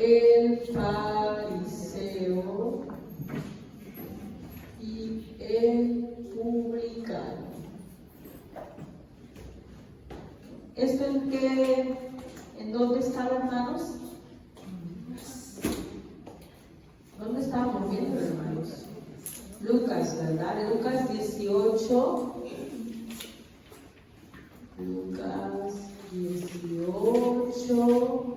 el fariseo y el publicano. ¿Esto en dónde está, hermanos? ¿Dónde estábamos viendo, hermanos? Lucas, ¿verdad? Lucas 18. Lucas 18,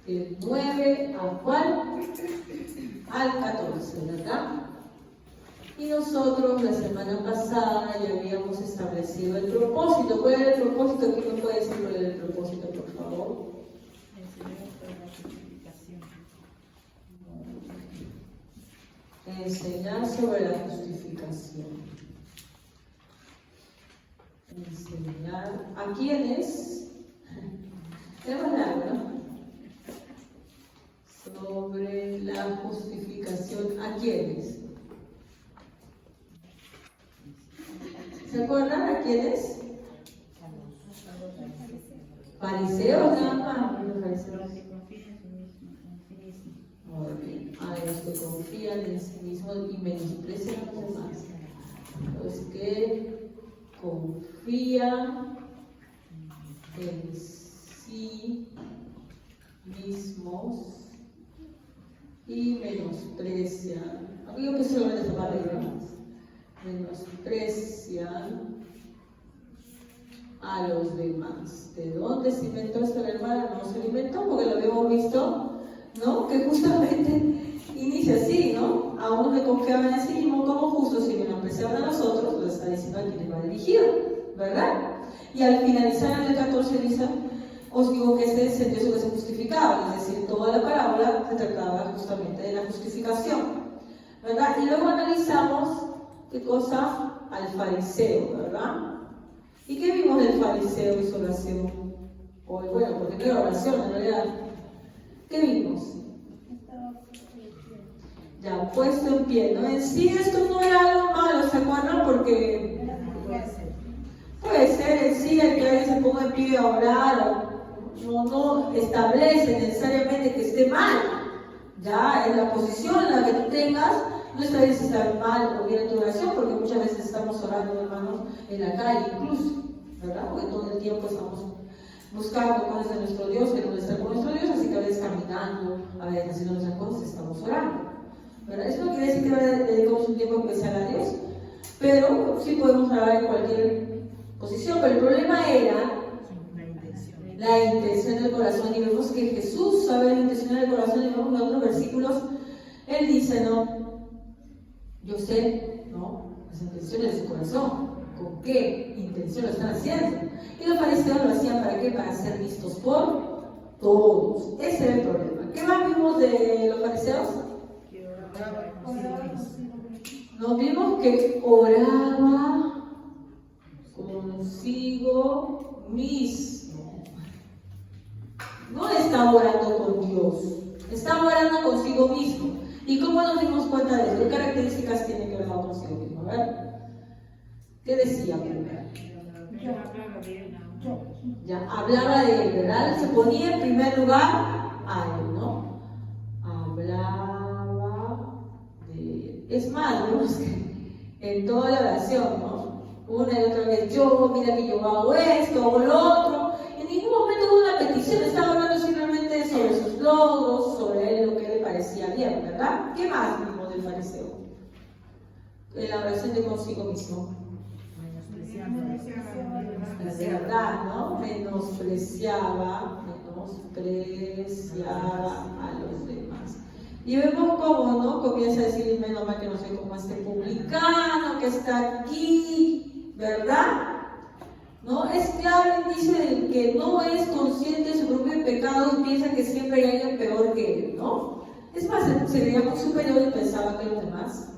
del 9 ¿a cuál? Al 14, ¿verdad? Y nosotros la semana pasada ya habíamos establecido el propósito. ¿Cuál era el propósito? ¿Quién me puede decir cuál era el propósito, por favor? Enseñar sobre la justificación. Enseñar a quiénes. Es largo, ¿no? Sobre la justificación a quiénes. ¿Se acuerdan a quiénes? Fariseos, nada más. Muy bien. A los que confían en sí mismos y menosprecian a los demás. Los que confían en sí mismos y menosprecian. Aquí yo puse solamente esta parte, menosprecian a los demás. ¿De dónde se inventó esto, la hermana? No se lo inventó porque lo habíamos visto, ¿no? Que justamente inicia así, ¿no? A uno le confiaban en sí mismo como justos y menospreciaban a nosotros, lo está diciendo a quien va dirigido, ¿verdad? Y al finalizar en el 14 dice, os digo que este es el Dios que se justificaba, es decir, toda la parábola se trataba justamente de la justificación, ¿verdad? Y luego analizamos, ¿qué cosa? Al fariseo, ¿verdad? ¿Y qué vimos del fariseo y su oración? O bueno, porque no era oración en realidad. ¿Qué vimos? Ya, puesto en pie, ¿no? En sí esto no era algo malo, ¿se acuerdan? Porque puede ser en sí el que alguien se ponga en pie a orar, no establece necesariamente que esté mal. Ya, en la posición en la que tú tengas, no establece estar mal o bien en tu oración, porque muchas veces estamos orando, hermanos, en la calle incluso, ¿verdad? Porque todo el tiempo estamos buscando cosas de nuestro Dios, que no está con nuestro Dios, así que a veces caminando, a veces haciendo nuestras cosas, estamos orando, ¿verdad? Eso no quiere decir que dedicamos un tiempo especial a Dios, pero sí podemos orar en cualquier posición. Pero el problema era la intención del corazón, y vemos que Jesús sabe la intención del corazón, y vemos en otros versículos, Él dice, ¿no? Yo sé, ¿no? Las intenciones de su corazón, con qué intención lo están haciendo. Y los fariseos lo hacían ¿para qué? Para ser vistos por todos. Ese era el problema. ¿Qué más vimos de los fariseos? Nos vimos que oraba consigo mismo. No estaba orando con Dios, estaba orando consigo mismo. ¿Y cómo nos dimos cuenta de eso? ¿Qué características tiene que orar consigo mismo? A ver, ¿qué decía primero? Ya, hablaba de él, ¿verdad? Se ponía en primer lugar a él, ¿no? Hablaba de él. Es más, vemos que en toda la oración, ¿no? Una y otra vez, mira que yo hago esto, hago lo otro. En ningún momento hubo una petición, estaba hablando simplemente sobre sus logros, sobre él, lo que le parecía bien, ¿verdad? ¿Qué más vimos del fariseo? En la oración de consigo mismo. De verdad, ¿no? Menospreciaba a los demás. Y vemos cómo, ¿no? Comienza a decir, menos mal que no soy como este publicano que está aquí, ¿verdad? ¿No? Es claro el indicio del que no es consciente de su propio pecado y piensa que siempre hay alguien peor que él, ¿no? Es más, se veía muy superior y pensaba que los demás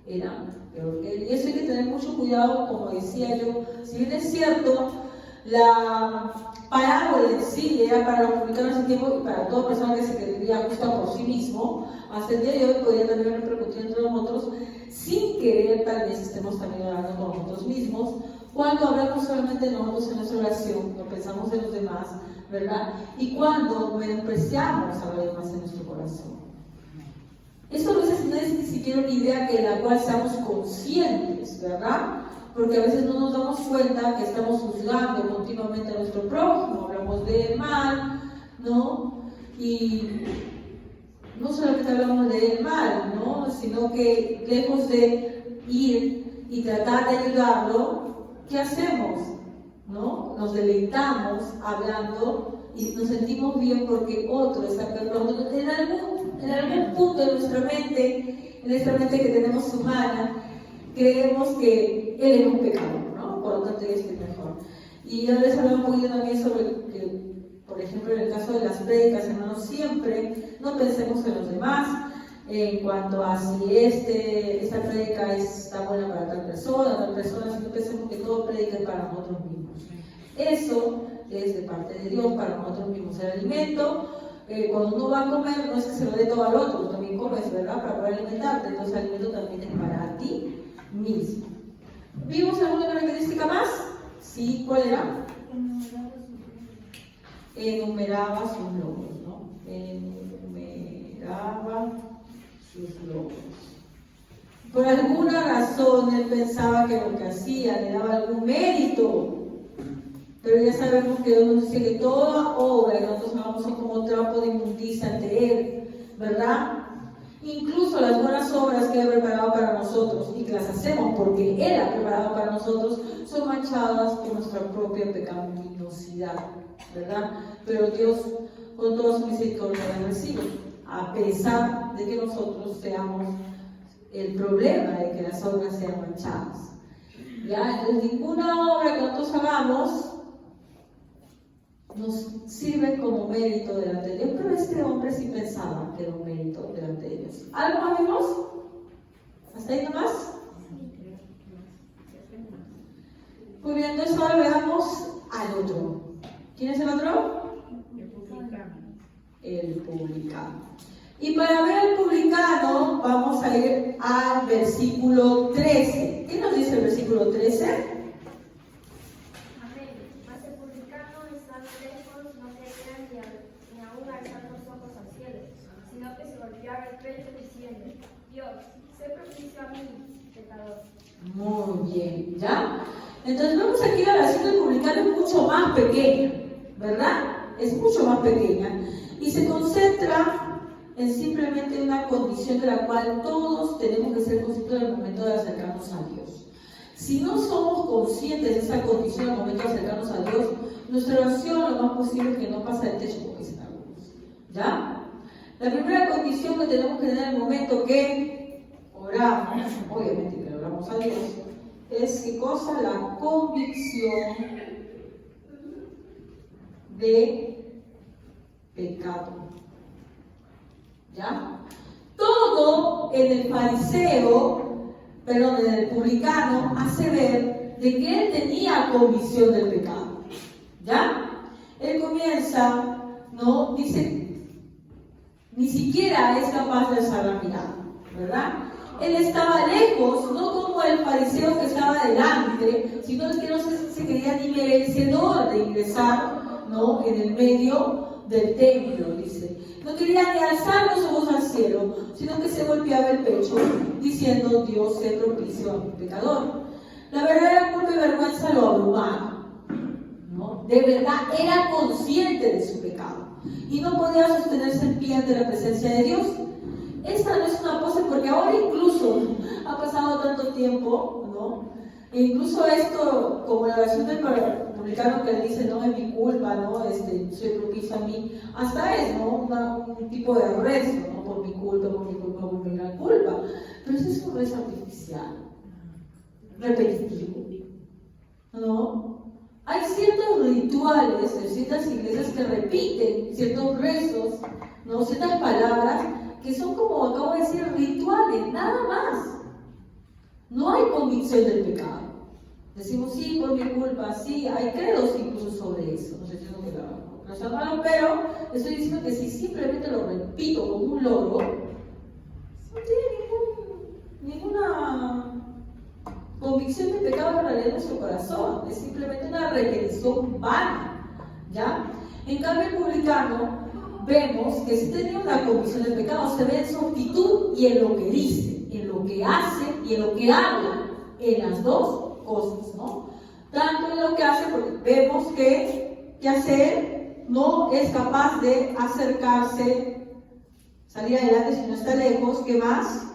eran peor que él. Y eso hay que tener mucho cuidado, como decía yo. Si bien es cierto, la parábola en sí era para los publicanos en ese tiempo y para toda persona que se creía justa por sí mismo, hasta el día de hoy podría también repercutir entre nosotros, sin querer tal vez estemos también orando con nosotros mismos, Cuando hablamos solamente nosotros en nuestra oración, no pensamos en los demás, ¿verdad? Y cuando menospreciamos a los demás en nuestro corazón. Esto a veces no es ni siquiera una idea que la cual seamos conscientes, ¿verdad? Porque a veces no nos damos cuenta que estamos juzgando continuamente a nuestro prójimo, hablamos de él mal, ¿no? Y no solamente hablamos de él mal, ¿no? Sino que lejos de ir y tratar de ayudarlo, ¿qué hacemos? ¿No? Nos deleitamos hablando y nos sentimos bien porque otro está perdonando. En algún punto de nuestra mente, en esta mente que tenemos humana, creemos que él es un pecador, ¿no? Por lo tanto, yo estoy mejor. Y a veces hablamos un poquito también sobre que, por ejemplo, en el caso de las prédicas, hermanos, siempre no pensemos en los demás en cuanto a si esta prédica está buena para tal persona, sino pensemos que todo prédica es para nosotros mismos. Eso es de parte de Dios para nosotros mismos. El alimento, cuando uno va a comer, no es que se lo dé todo al otro, tú también comes, ¿verdad? Para poder alimentarte. Entonces el alimento también es para ti mismo. ¿Vimos alguna característica más? Sí, ¿cuál era? Enumeraba sus logros, ¿no? Enumeraba sus logros. Por alguna razón él pensaba que lo que hacía le daba algún mérito. Pero ya sabemos que Dios nos dice que toda obra que nosotros hagamos son como trapo de inmundicia ante Él, ¿verdad? Incluso las buenas obras que Él ha preparado para nosotros y que las hacemos porque Él ha preparado para nosotros son manchadas por nuestra propia pecaminosidad, ¿verdad? Pero Dios, con toda su misericordia, las recibe, a pesar de que nosotros seamos el problema de que las obras sean manchadas. ¿Ya? Entonces, ninguna obra que nosotros hagamos nos sirve como mérito delante de Dios, pero este hombre sí pensaba que era un mérito delante de Dios. ¿Algo más vimos? ¿Hasta ahí nomás? Muy bien, entonces ahora veamos al otro. ¿Quién es el otro? El publicano. El publicano. Y para ver el publicano vamos a ir al versículo 13. ¿Qué nos dice el versículo 13? Muy bien, ¿ya? Entonces vemos aquí la oración del publicano es mucho más pequeña, ¿verdad? Es mucho más pequeña y se concentra en simplemente una condición de la cual todos tenemos que ser conscientes en el momento de acercarnos a Dios. Si no somos conscientes de esa condición al momento de acercarnos a Dios, nuestra oración lo más posible es que no pase el techo, como dicen algunos, ¿ya? La primera condición que tenemos que tener en el momento que oramos, obviamente que oramos a Dios, es ¿qué cosa? La convicción de pecado. ¿Ya? Todo en el fariseo, perdón, en el publicano, hace ver de que él tenía convicción del pecado. ¿Ya? Él comienza, ¿no? Dice, ni siquiera es capaz de alzar la mirada, ¿verdad? Él estaba lejos, no como el fariseo que estaba delante, sino el que no se creía ni merecedor de ingresar, ¿no? En el medio del templo, dice. No quería ni alzar los ojos al cielo, sino que se golpeaba el pecho, diciendo, Dios sé propicio a mi pecador. La verdadera culpa y vergüenza lo abrumaba, ¿no? De verdad era consciente de su pecado y no podía sostenerse en pie ante la presencia de Dios. Esta no es una pose porque ahora incluso ha pasado tanto tiempo, ¿no? E incluso esto, como la oración del publicano que dice, no es mi culpa, ¿no? Soy propicio a mí, hasta es, ¿no? Un tipo de rezo, ¿no? Por mi culpa, por mi gran culpa. Pero eso es un rezo artificial, repetitivo, ¿no? Hay ciertos rituales de ciertas iglesias que repiten ciertos rezos, ¿no? Ciertas palabras que son, como acabo de decir, rituales, nada más. No hay convicción del pecado. Decimos, sí, por mi culpa, sí, hay credos incluso sobre eso. No sé si es lo que no está malo, pero estoy diciendo que si simplemente lo repito como un logro, no tiene ninguna convicción de pecado en realidad en nuestro corazón, es simplemente una repetición vana, ¿ya? En cambio, el publicano, vemos que si tenía una convicción de pecado, se ve en su actitud y en lo que dice, en lo que hace y en lo que habla, en las dos cosas, ¿no? Tanto en lo que hace, porque vemos que hacer no es capaz de acercarse, salir adelante si no está lejos. ¿Qué más?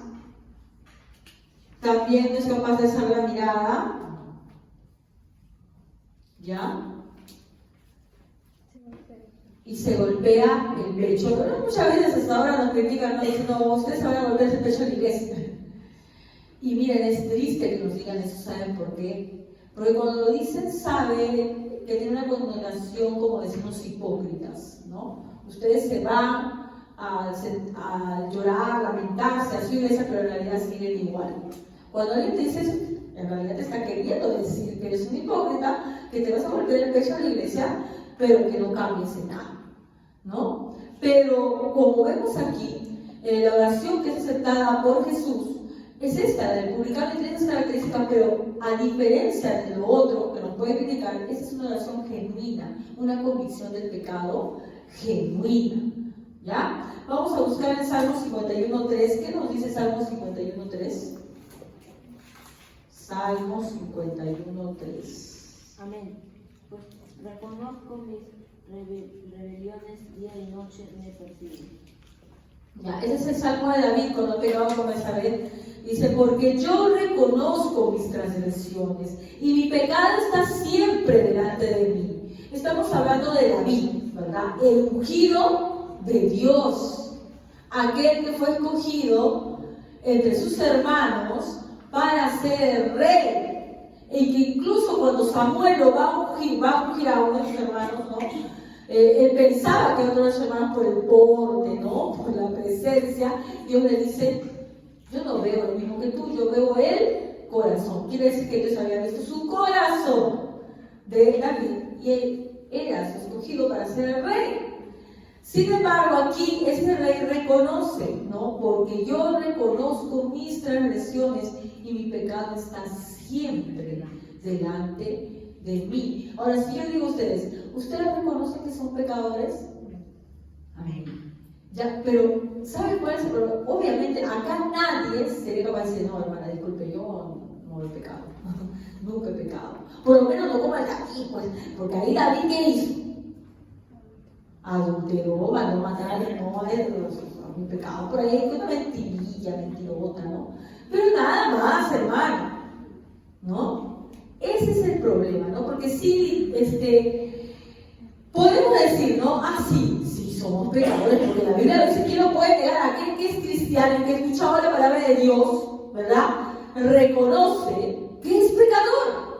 También no es capaz de alzar la mirada, ¿ya? Y se golpea el pecho. Pero muchas veces hasta ahora nos critican, ¿no? Dicen, no, ustedes se van a golpear el pecho en la iglesia. Y miren, es triste que nos digan eso, ¿saben por qué? Porque cuando lo dicen, saben que tiene una connotación, como decimos, hipócritas, ¿no? Ustedes se van a llorar, a lamentarse a su iglesia, pero en realidad siguen igual. Cuando alguien te dice eso, en realidad te está queriendo decir que eres un hipócrita, que te vas a golpear el pecho en la iglesia, pero que no cambies en nada, ¿no? Pero como vemos aquí, la oración que es aceptada por Jesús es esta, del publicano, tiene esas características, pero a diferencia de lo otro que nos puede criticar, esa es una oración genuina, una convicción del pecado genuina, ¿ya? Vamos a buscar en Salmo 51.3. ¿Qué nos dice Salmo 51.3? Salmo 51.3. Amén. Pues reconozco mis rebeliones, día y noche me persiguen. Ya, ese es el Salmo de David, cuando pegamos con esta vez. Dice, porque yo reconozco mis transgresiones y mi pecado está siempre delante de mí. Estamos hablando de David, ¿verdad? El ungido de Dios, aquel que fue escogido entre sus hermanos para ser rey, y que incluso cuando Samuel lo va a ungir a uno de sus hermanos, ¿no? Él pensaba que otros hermanos por el porte, ¿no? Por la presencia, Dios le dice, yo no veo lo mismo que tú, yo veo el corazón. Quiere decir que Dios había visto su corazón de David y él era su escogido para ser el rey. Sin embargo, aquí este rey reconoce, ¿no? Porque yo reconozco mis transgresiones y mi pecado está siempre delante de mí. Ahora, si yo digo a ustedes, ¿ustedes reconocen que son pecadores? Amén. Ya, pero ¿saben cuál es el problema? Obviamente, acá nadie sería capaz de decir, no, hermana, disculpe, yo no he pecado. Nunca he pecado. Por lo menos no como el aquí, pues, porque ahí David, ¿qué hizo? Adulteró, mandó matar, no es un pecado. Por ahí hay una mentirilla, mentirota, ¿no? Pero nada más, hermano, ¿no? Ese es el problema, ¿no? Porque sí, podemos decir, ¿no? Ah, sí, somos pecadores, porque la Biblia dice que no puede negar a aquel que es cristiano y que ha escuchado la palabra de Dios, ¿verdad? Reconoce que es pecador.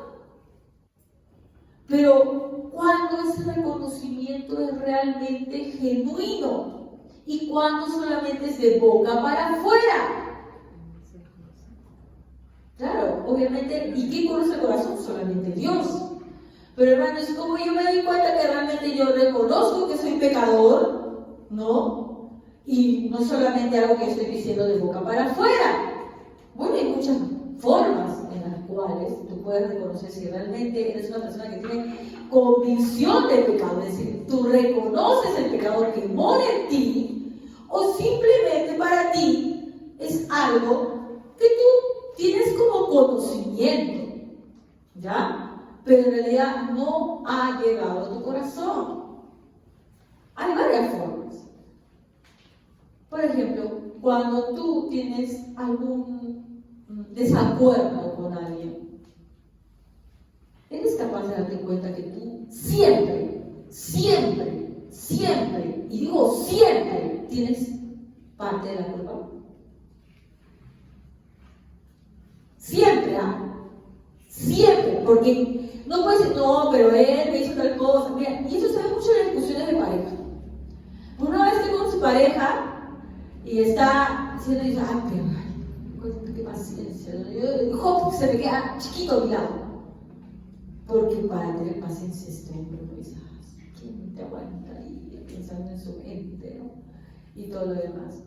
Pero cuando ese reconocimiento es realmente genuino y cuando solamente es de boca para afuera. Claro, obviamente, ¿y quién conoce el corazón? Solamente Dios. Pero hermanos, como yo me doy cuenta que realmente yo reconozco que soy pecador, ¿no? Y no solamente algo que estoy diciendo de boca para afuera. Bueno, hay muchas formas en las cuales tú puedes reconocer si realmente eres una persona que tiene convicción del pecado, es decir, tú reconoces el pecado que mora en ti, o simplemente para ti es algo que tú tienes como conocimiento, ¿ya? Pero en realidad no ha llegado a tu corazón. Hay varias formas. Por ejemplo, cuando tú tienes algún desacuerdo con alguien, eres capaz de darte cuenta que tú siempre, y digo siempre, tienes parte de la culpa. Siempre, siempre, porque no puedes decir, no, pero él me hizo tal cosa. Mira, y eso se ve mucho en las discusiones de pareja. Una vez estoy con su pareja y está diciendo, pero qué paciencia. Job se me queda chiquito a mi lado. Porque para tener paciencia este hombre, pues, ¿quién te aguanta ahí pensando en su mente, ¿no? Y todo lo demás.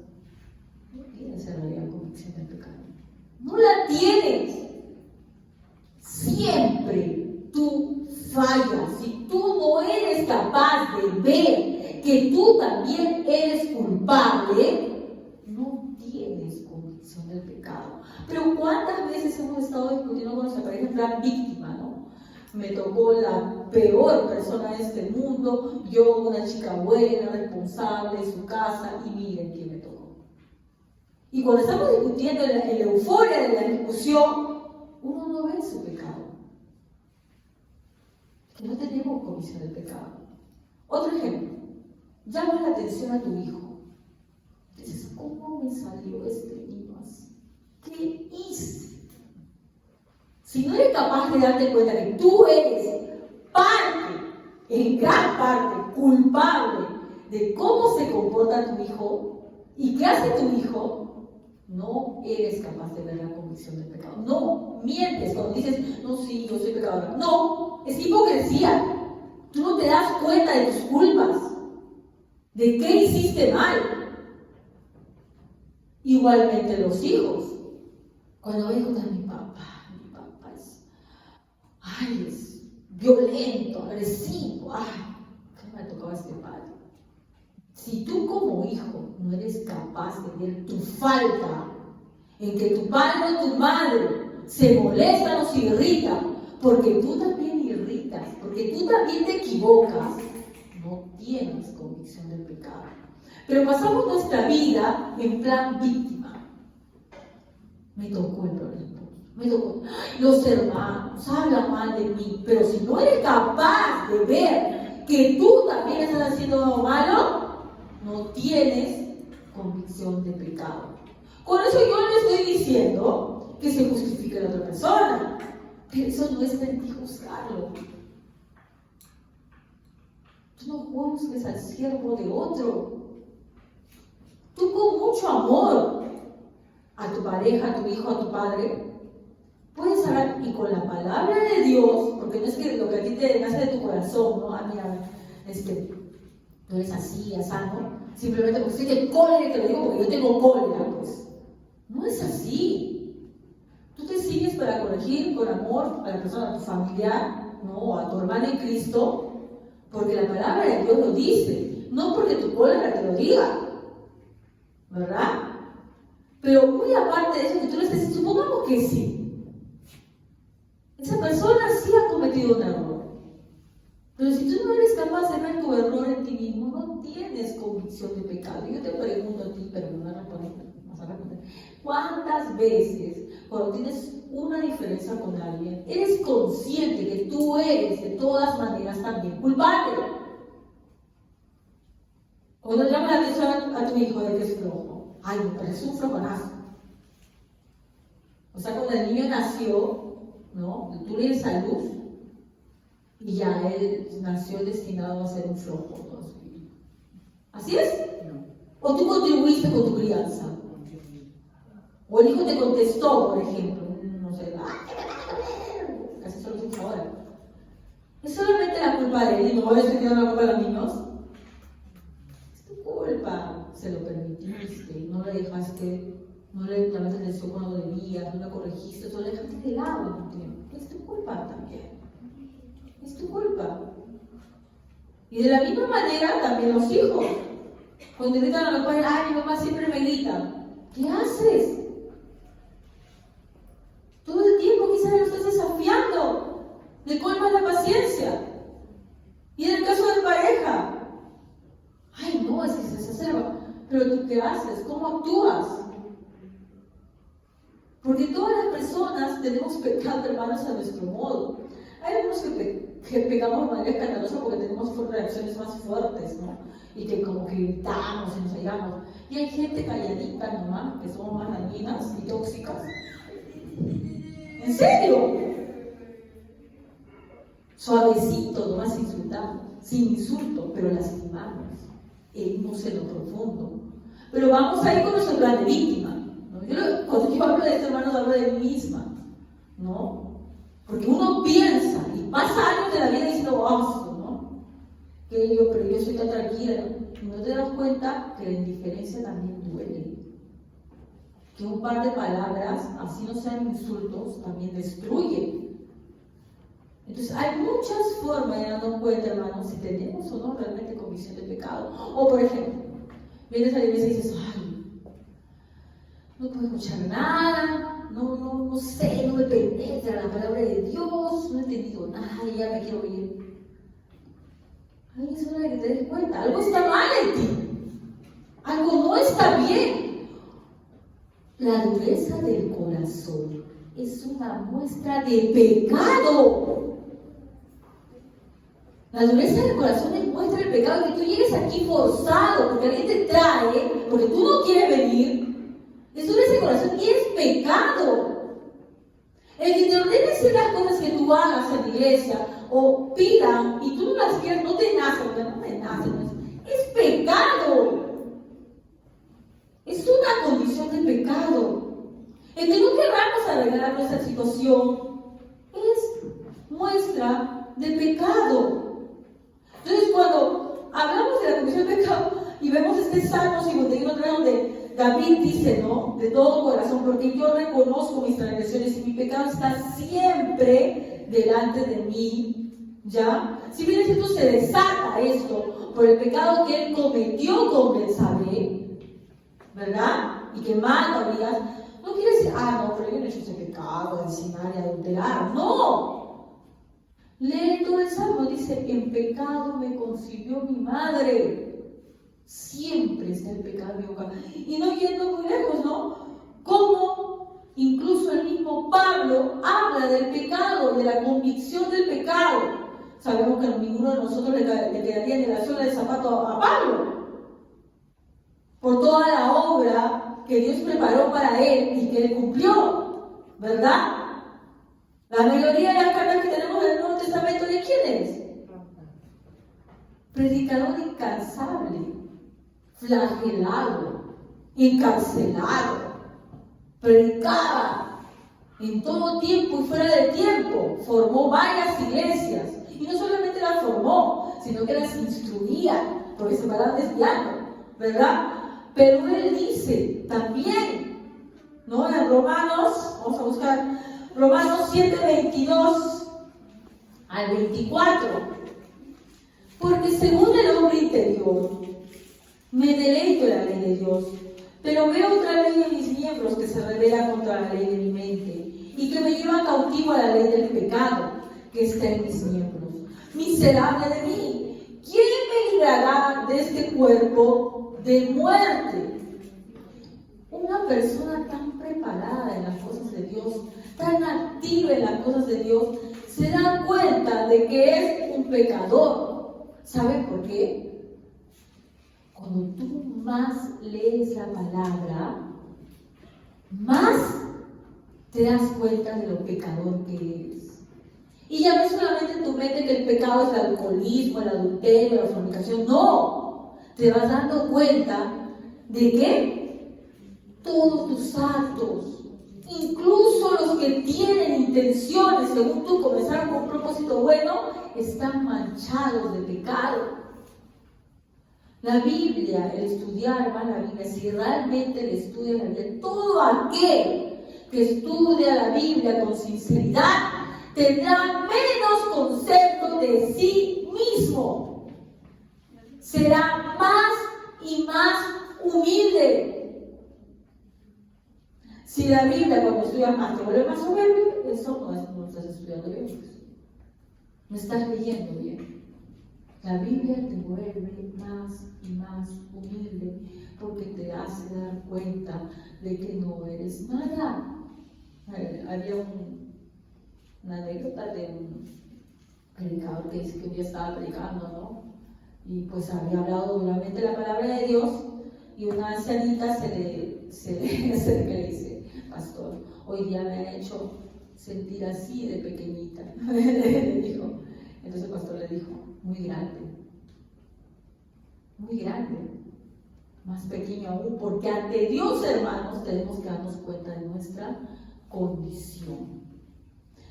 No tienes en realidad convicción del pecado. No la tienes. siempre tú fallas. Si tú no eres capaz de ver que tú también eres culpable, no tienes convicción del pecado. Pero ¿cuántas veces hemos estado discutiendo con nuestra pareja en plan víctima, no? Me tocó la peor persona de este mundo, yo una chica buena, responsable de su casa, y miren quién me tocó. Y cuando estamos discutiendo en la euforia de la discusión, uno no ve su pecado. Que no tenemos convicción del pecado. Otro ejemplo, llamas la atención a tu hijo. Dices, ¿cómo me salió este niño así? ¿Qué hice? Si no eres capaz de darte cuenta que tú eres parte, en gran parte, culpable de cómo se comporta tu hijo y qué hace tu hijo, no eres capaz de ver la convicción del pecado. No mientes cuando dices, no, sí, yo soy pecadora. No, es hipocresía. Tú no te das cuenta de tus culpas, de qué hiciste mal. Igualmente los hijos. Cuando ven con mi papá es violento, agresivo, ¿qué me tocaba este padre? Si tú como hijo no eres capaz de ver tu falta, en que tu padre o tu madre se molestan o se irritan, porque tú también irritas, porque tú también te equivocas, no tienes convicción del pecado. Pero pasamos nuestra vida en plan víctima. Me tocó el problema. Los hermanos hablan mal de mí, pero si no eres capaz de ver que tú también estás haciendo algo malo, no tienes convicción de pecado. Con eso yo no estoy diciendo que se justifique la otra persona, pero eso no está en ti juzgarlo. Tú no juzgues al siervo de otro. Tú con mucho amor a tu pareja, a tu hijo, a tu padre, puedes hablar y con la palabra de Dios, porque no es que lo que a ti te nace de tu corazón, ¿no? Mira, tú eres así, asano, simplemente porque estoy de cólera y te lo digo porque yo tengo cólera, pues. No es así. Tú te sigues para corregir con amor a la persona, a tu familiar, ¿no? A tu hermano en Cristo, porque la palabra de Dios lo dice, no porque tu cólera te lo diga, ¿verdad? Pero muy aparte de eso, que tú le estés, supongamos que sí. Esa persona sí ha cometido un error. Pero si tú no eres capaz de ver tu error en ti mismo, no tienes convicción de pecado. Yo te pregunto a ti, pero no vas a responder. ¿Cuántas veces, cuando tienes una diferencia con alguien, eres consciente que tú eres de todas maneras también culpable? Cuando llamas la atención a tu hijo de que es flojo, ay, pero es un flojonazo. O sea, cuando el niño nació, ¿no? Tú le eres a luz y ya él nació destinado a ser un flojo toda su vida. ¿Así es? No. ¿O tú contribuiste con tu crianza? ¿O el hijo te contestó, por ejemplo? No sé, casi solo se usa ahora. ¿Es solamente la culpa de él y no voy a decir que no la culpa de los niños? Es tu culpa. Se lo permitiste, no le dejaste. No le llamaste atención cuando debías, no la corregiste, solo le dejaste de lado en un tiempo. Es tu culpa también. Es tu culpa. Y de la misma manera también los hijos. Cuando gritan a los padres, ay, mi mamá siempre me grita. ¿Qué haces? Todo el tiempo quizás lo estás desafiando. Le colmas la paciencia. Y en el caso de pareja, ay, no, es que se exacerba. Pero tú, ¿qué haces? ¿Cómo actúas? Porque todas las personas tenemos pecado, hermanos, a nuestro modo. Hay algunos que pecamos de manera escandalosa porque tenemos reacciones más fuertes, ¿no? Y que como que gritamos y nos airamos. Y hay gente calladita nomás, que somos más dañinas y tóxicas. ¿En serio? Suavecito, nomás insultamos. Sin insulto, pero lastimamos. Herimos en lo profundo. Pero vamos a ir con nuestro plan de víctima. Cuando yo hablo de esto, hermanos, hablo de mí misma, ¿no? Porque uno piensa y pasa años de la vida diciendo, ¿no? Pero yo soy tan tranquila, ¿no? Y no te das cuenta que la indiferencia también duele. Que un par de palabras, así no sean insultos, también destruyen Entonces, hay muchas formas de darnos cuenta, hermanos, si tenemos o no realmente convicción de pecado. O, por ejemplo, vienes a la iglesia y dices, ay, no puedo escuchar nada, no sé, no me penetra la palabra de Dios, no he entendido nada y ya me quiero ir. Ahí es hora de que te des cuenta, algo está mal en ti, algo no está bien. La dureza del corazón es una muestra de pecado. La dureza del corazón es muestra del pecado, que tú llegues aquí forzado porque alguien te trae, porque tú no quieres venir. Es dureza del corazón y es pecado. El que te ordene hacer las cosas que tú hagas en la iglesia o pidan y tú no las quieres, no te nace, porque no me nace. Es pecado. Es una condición de pecado. El que no queramos arreglar nuestra situación es muestra de pecado. Entonces, cuando hablamos de la condición de pecado y vemos este Salmo 51, donde David dice, ¿no? De todo corazón, porque yo reconozco mis transgresiones y mi pecado está siempre delante de mí, ¿ya? Si bien es cierto, se desata esto por el pecado que él cometió con Betsabé, ¿verdad? Y que mata a Urias. No quiere decir, no, pero yo no he hecho ese pecado de encinar y adulterar. ¡No! Lee todo el Salmo, dice, en pecado me concibió mi madre. Siempre está el pecado en mi boca. Y no yendo muy lejos, ¿no? Como incluso el mismo Pablo habla del pecado, de la convicción del pecado. Sabemos que a ninguno de nosotros le quedaría ni la suela del zapato a Pablo. Por toda la obra que Dios preparó para él y que él cumplió, ¿verdad? La mayoría de las cartas que tenemos en el Nuevo Testamento, ¿de quién es? Predicador incansable, flagelado, encarcelado, predicaba en todo tiempo y fuera de tiempo, formó varias iglesias, y no solamente las formó, sino que las instruía, porque se van desviando, ¿verdad? Pero él dice también, ¿no? En Romanos, vamos a buscar Romanos 7, 22 al 24. Porque según el hombre interior, me deleito en la ley de Dios, pero veo otra ley en mis miembros que se revela contra la ley de mi mente y que me lleva cautivo a la ley del pecado que está en mis miembros. Miserable de mí, ¿quién me librará de este cuerpo de muerte? Una persona tan preparada en las cosas de Dios, tan activa en las cosas de Dios, se da cuenta de que es un pecador. ¿Saben por qué? Cuando tú más lees la palabra, más te das cuenta de lo pecador que eres. Y ya no es solamente en tu mente que el pecado es el alcoholismo, el adulterio, la fornicación. No, te vas dando cuenta de que todos tus actos, incluso los que tienen intenciones, según tú comenzaron con un propósito bueno, están manchados de pecado. La Biblia, el estudiar, hermana, la Biblia, si realmente le estudia la Biblia, todo aquel que estudia la Biblia con sinceridad tendrá menos concepto de sí mismo. Será más y más humilde. Si la Biblia, cuando estudias más, te vuelve más soberbio, eso no estás estudiando bien. No estás leyendo bien. La Biblia te vuelve más y más humilde porque te hace dar cuenta de que no eres nada. Había una anécdota de un predicador que dice que un día estaba predicando, ¿no? Y pues había hablado duramente la palabra de Dios y una ancianita se le acerca y le dice: pastor, hoy día me han hecho sentir así de pequeñita. Le dijo. Entonces el pastor le dijo: muy grande, más pequeño aún, porque ante Dios, hermanos, tenemos que darnos cuenta de nuestra condición.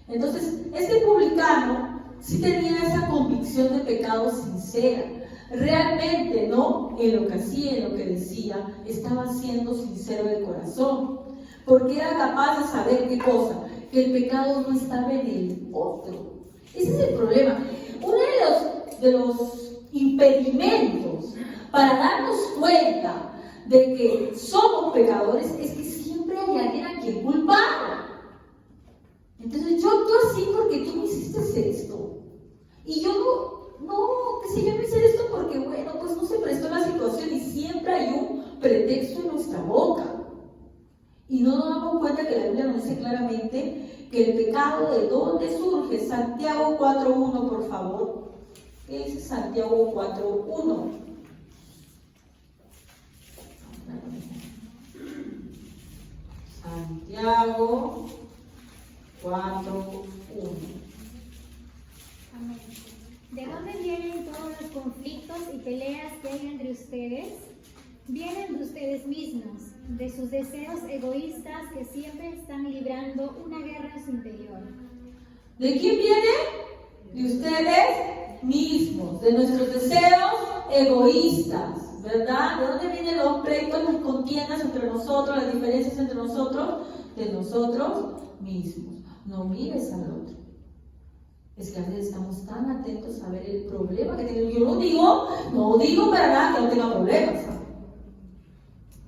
Entonces, este publicano sí tenía esa convicción de pecado sincera. Realmente, ¿no? En lo que hacía, en lo que decía, estaba siendo sincero de corazón, porque era capaz de saber qué cosa, que el pecado no estaba en el otro. Ese es el problema. Uno de los impedimentos para darnos cuenta de que somos pecadores es que siempre hay alguien a quien culpar. Entonces yo actúo así porque tú me hiciste esto. Y yo que si yo no hice esto porque, bueno, pues no se prestó la situación y siempre hay un pretexto en nuestra boca. Y no nos damos cuenta que la Biblia nos dice claramente que el pecado, ¿de dónde surge? Santiago 4.1, por favor. ¿Qué dice Santiago 4.1? Santiago 4.1. Amén. ¿De dónde vienen todos los conflictos y peleas que hay entre ustedes? Vienen de ustedes mismos, de sus deseos egoístas que siempre están librando una guerra en su interior. ¿De quién viene? De ustedes mismos, de nuestros deseos egoístas, ¿verdad? ¿De dónde vienen los pleitos, las contiendas entre nosotros, las diferencias entre nosotros? De nosotros mismos. No mires al otro. Es que a veces estamos tan atentos a ver el problema que tenemos. Yo no digo para nada que no tenga problemas.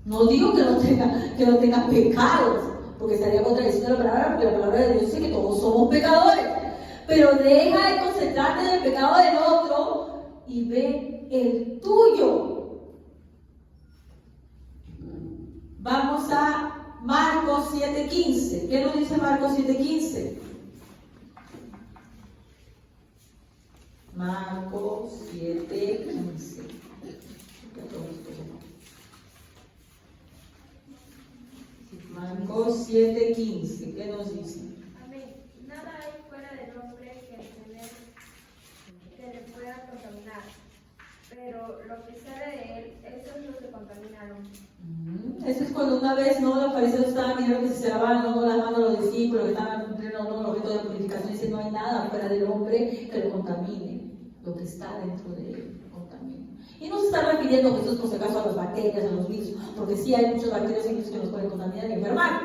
No digo que no tenga pecados, porque estaría contradiciendo la palabra, porque la palabra de Dios dice que todos somos pecadores. Pero deja de concentrarte en el pecado del otro y ve el tuyo. Vamos a Marcos 7:15. ¿Qué nos dice Marcos 7:15? Marcos 7:15. Marcos 7:15. ¿Qué nos dice? Amén. Nada hay fuera del hombre que le pueda contaminar, pero lo que sale de él, esos no se contaminaron. Eso es cuando una vez, ¿no? Los fariseos estaban mirando que si se lavaban o no las manos los discípulos, que estaban cumpliendo o no el objeto de purificación, y dice, no hay nada fuera del hombre que lo contamine, lo que está dentro de él lo contamina. Y no se está refiriendo Jesús por si acaso a las bacterias, a los virus, porque sí hay muchos bacterias y virus que nos pueden contaminar y enfermar.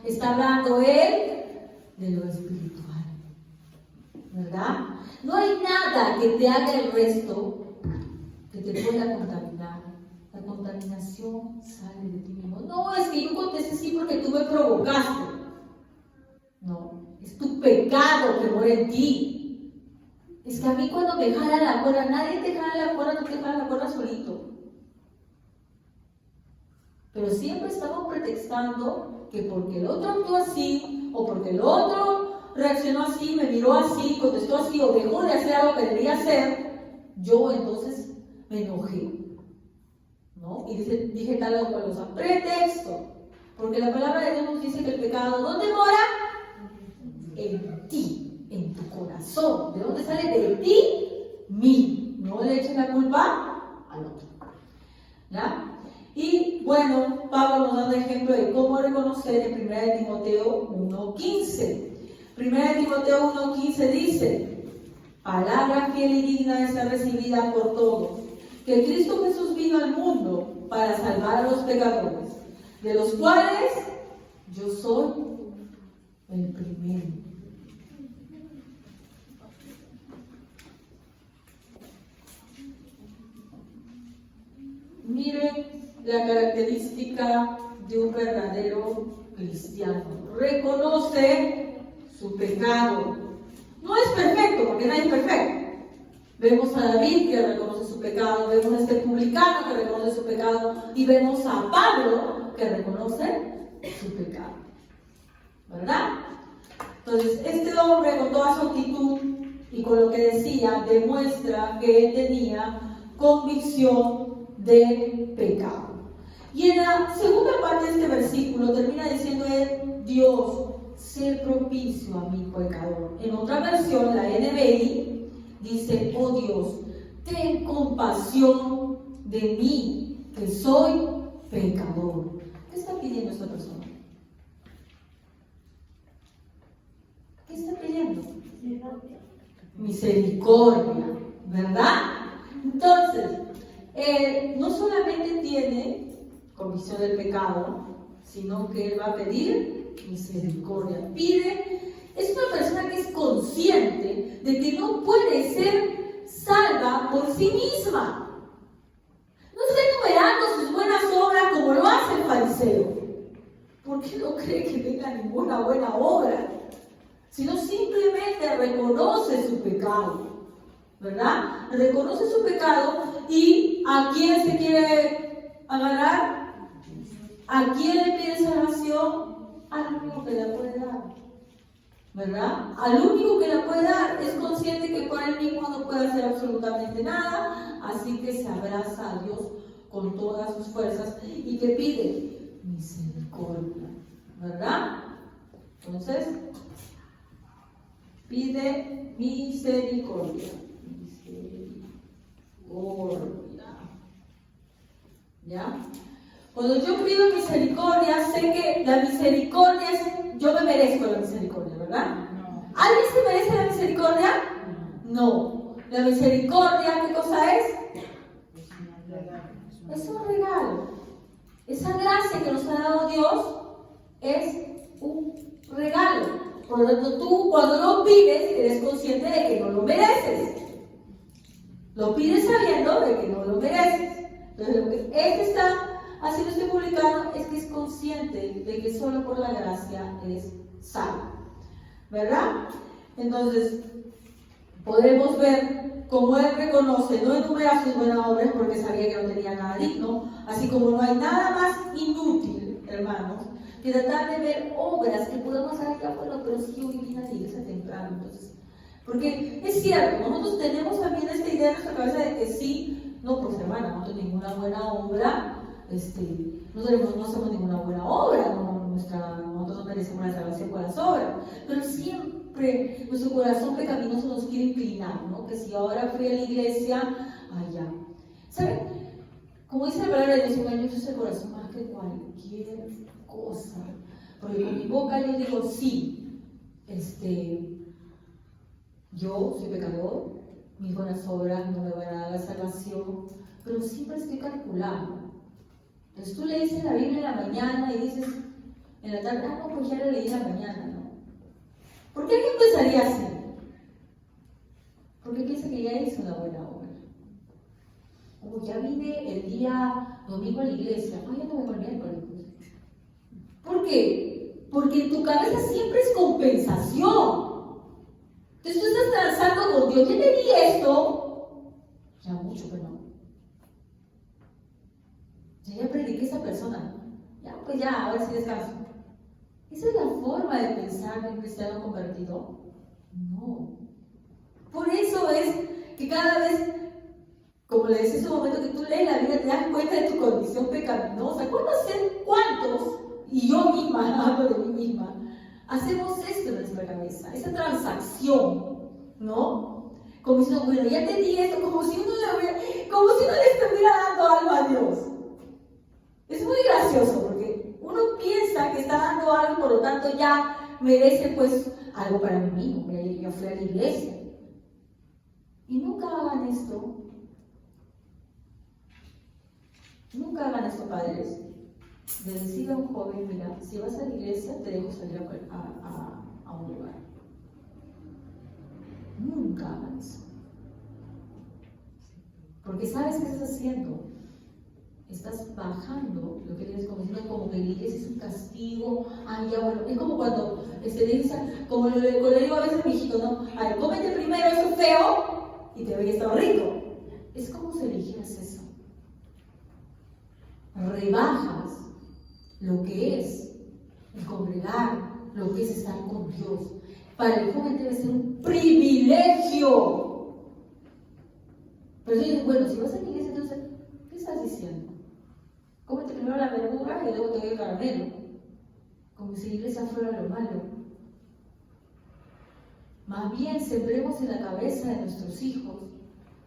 Está hablando él de lo espiritual, ¿verdad? No hay nada que te haga el resto que te pueda contaminar. La contaminación sale de ti mismo. No, es que yo contesté sí porque tú me provocaste. No, es tu pecado que muere en ti. Es que a mí cuando me jala la cuerda, nadie te jala la cuerda, tú te jalas la cuerda solito. Pero siempre estamos pretextando que porque el otro actuó así, o porque el otro reaccionó así, me miró así, contestó así, o dejó de hacer algo que debía hacer, yo entonces me enojé. ¿No? Y dije tal o cual cosa. Pretexto. Porque la palabra de Dios nos dice que el pecado, ¿dónde mora? En ti, en tu corazón. ¿De dónde sale? De ti, mí. No le eches la culpa al otro. ¿Ya? Y bueno, Pablo nos da un ejemplo de cómo reconocer en 1 Timoteo 1:15. 1 Timoteo 1:15 dice: palabra fiel y digna de ser recibida por todos, que Cristo Jesús vino al mundo para salvar a los pecadores, de los cuales yo soy el primero. Miren la característica de un verdadero cristiano. Reconoce su pecado. No es perfecto, porque nadie es perfecto. Vemos a David que reconoce su pecado, vemos a este publicano que reconoce su pecado y vemos a Pablo que reconoce su pecado. ¿Verdad? Entonces, este hombre con toda su actitud y con lo que decía, demuestra que él tenía convicción de pecado. Y en la segunda parte de este versículo termina diciendo él: Dios, sé propicio a mi pecador. En otra versión, la NBI, dice: oh Dios, ten compasión de mí, que soy pecador. ¿Qué está pidiendo esta persona? ¿Qué está pidiendo? Misericordia, ¿verdad? Entonces, no solamente tiene convicción del pecado, sino que él va a pedir misericordia. Pide es una persona que es consciente de que no puede ser salva por sí misma. No está enumerando sus buenas obras como lo hace el fariseo, porque no cree que tenga ninguna buena obra, sino simplemente reconoce su pecado, ¿verdad? Reconoce su pecado y ¿a quién se quiere agarrar? ¿A quién le pide salvación? Al único que la puede dar, ¿verdad? Al único que la puede dar. Es consciente que por él mismo no puede hacer absolutamente nada, así que se abraza a Dios con todas sus fuerzas y que pide misericordia, ¿verdad? Entonces, pide misericordia. ¿Ya? Cuando yo pido misericordia, sé que la misericordia es, yo me merezco la misericordia, ¿verdad? No. ¿Alguien se merece la misericordia? No. La misericordia, ¿qué cosa es? Es un regalo. Esa gracia que nos ha dado Dios es un regalo. Por lo tanto, tú cuando lo pides, eres consciente de que no lo mereces. Lo pides sabiendo de que no lo mereces. Entonces, lo que él está haciendo este publicano es que es consciente de que solo por la gracia es salvo, ¿verdad? Entonces, podemos ver cómo él reconoce, no enumera sus buenas obras porque sabía que no tenía nada digno, así como no hay nada más inútil, hermanos, que tratar de ver obras que podemos hacer ya, bueno, pero si yo vine a la iglesia temprano, entonces, porque es cierto, nosotros tenemos también esta idea en nuestra cabeza de que sí, no, pues hermana, no tengo ninguna buena obra, no hacemos ninguna buena obra, nosotros no merecemos la salvación por las obras, pero siempre nuestro corazón pecaminoso nos quiere inclinar, ¿no? Que si ahora fui a la iglesia, allá. ¿Saben? Como dice la palabra de Dios, engañoso es el corazón más que cualquier cosa. Porque con mi boca yo digo, sí, yo soy pecador, mis buenas obras no me van a dar la salvación, pero siempre estoy calculando. Entonces tú lees la Biblia en la mañana y dices, en la tarde, no, pues ya la leí en la mañana, ¿no? ¿Por qué alguien pensaría así? Porque piensa que ya hizo una buena obra. O ya vine el día domingo a la iglesia, ya no voy a el miércoles. ¿Por qué? Porque en tu cabeza siempre es compensación. Entonces tú estás transando con Dios, ya te di esto, ya mucho, pero no. Ya prediqué a esa persona, ya, pues ya, ahora sí descanso. ¿Esa es la forma de pensar de un cristiano convertido? No. Por eso es que cada vez, como le decía en ese momento que tú lees la Biblia, te das cuenta de tu condición pecaminosa. ¿Cuántos, y yo misma, hablo de mí misma, hacemos esto en nuestra cabeza, esa transacción, ¿no? Como diciendo, bueno, ya te di esto, como si uno le estuviera dando algo a Dios. Es muy gracioso porque uno piensa que está dando algo, por lo tanto ya merece pues algo para mí mismo. Yo fui a la iglesia. Y nunca hagan esto. Nunca hagan esto, padres. De decir a un joven, mira, si vas a la iglesia te dejo salir a un lugar. Nunca hagan eso. Porque sabes qué estás haciendo. Estás bajando lo que tienes como diciendo, como que la iglesia es un castigo. Ay, ya bueno, es como cuando dicen, como le digo a veces a mi hijito, ¿no? A ver, cómete primero eso feo y te veis todo rico. Es como si eligieras eso. Rebajas lo que es el congregar, lo que es estar con Dios. Para el joven debe ser un privilegio. Pero yo digo, bueno, si vas a la iglesia, entonces, ¿qué estás diciendo? Cómete primero la verdura y luego te doy el caramelo. Como si la iglesia fuera lo malo. Más bien sembremos en la cabeza de nuestros hijos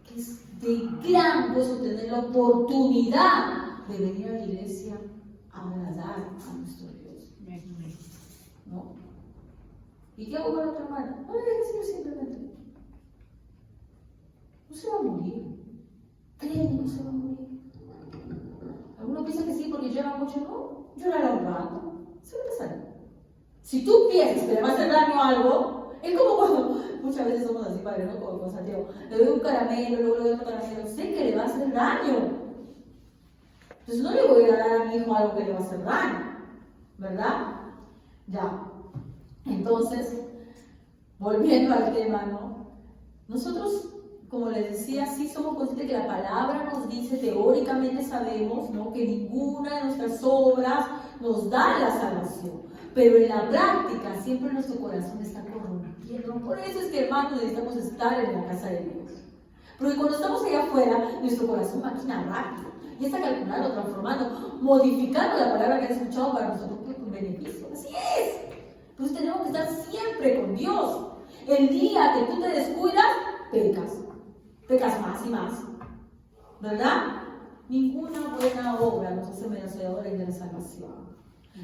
que es de gran gozo tener la oportunidad de venir a la iglesia a agradar a nuestro Dios. ¿No? ¿Y qué hago con la otra hermana? No le dejes ir simplemente. No se va a morir. Créeme, no se va a morir. Algunos piensan que sí, porque llora mucho, no, llorará un rato, se va a pasar. Si tú piensas que le va a hacer daño a algo, es como cuando muchas veces somos así, padre, ¿no? Como con Santiago. Le doy un caramelo, luego le doy otro caramelo. Sé que le va a hacer daño. Entonces no le voy a dar a mi hijo algo que le va a hacer daño. ¿Verdad? Ya. Entonces, volviendo al tema, ¿no? Nosotros, como les decía, sí somos conscientes que la palabra nos dice, teóricamente sabemos, ¿no?, que ninguna de nuestras obras nos da la salvación. Pero en la práctica siempre nuestro corazón está corrompiendo. Por eso es que, hermanos, necesitamos estar en la casa de Dios. Porque cuando estamos allá afuera, nuestro corazón maquina rápido. Y está calculando, transformando, modificando la palabra que han escuchado para nosotros con beneficio. Así es. Entonces tenemos que estar siempre con Dios. El día que tú te descuidas, pecas. Pecas más y más. ¿Verdad? Ninguna buena obra nos hace merecedores de la salvación.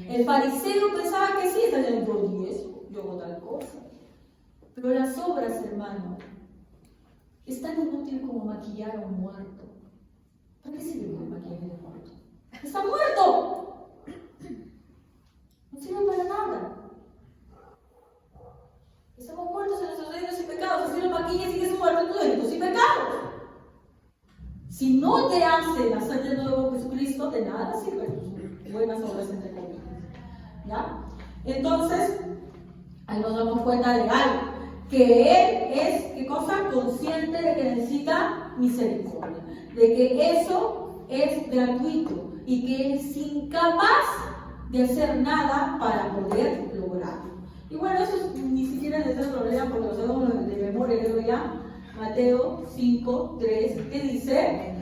El fariseo pensaba que sí, está dentro de 10, yo hago tal cosa. Pero las obras, hermano, es tan inútil como maquillar a un muerto. ¿Para qué sirve el maquillaje de muerto? ¡Está muerto! No sirve para nada. Estamos muertos en nuestros delitos y pecados. Así lo maquillas y sigues muerto en tus delitos y pecados. Si no te hace nacer de nuevo Jesucristo, de nada sirven tus buenas obras, entre comillas. ¿Ya? Entonces, ahí nos damos cuenta de algo, que Él es, ¿qué cosa? Consciente de que necesita misericordia, de que eso es gratuito y que Él es incapaz de hacer nada para poder lograrlo. Y bueno, eso ni siquiera es el problema porque lo sabemos de memoria, creo ya. Mateo 5, 3, ¿qué dice?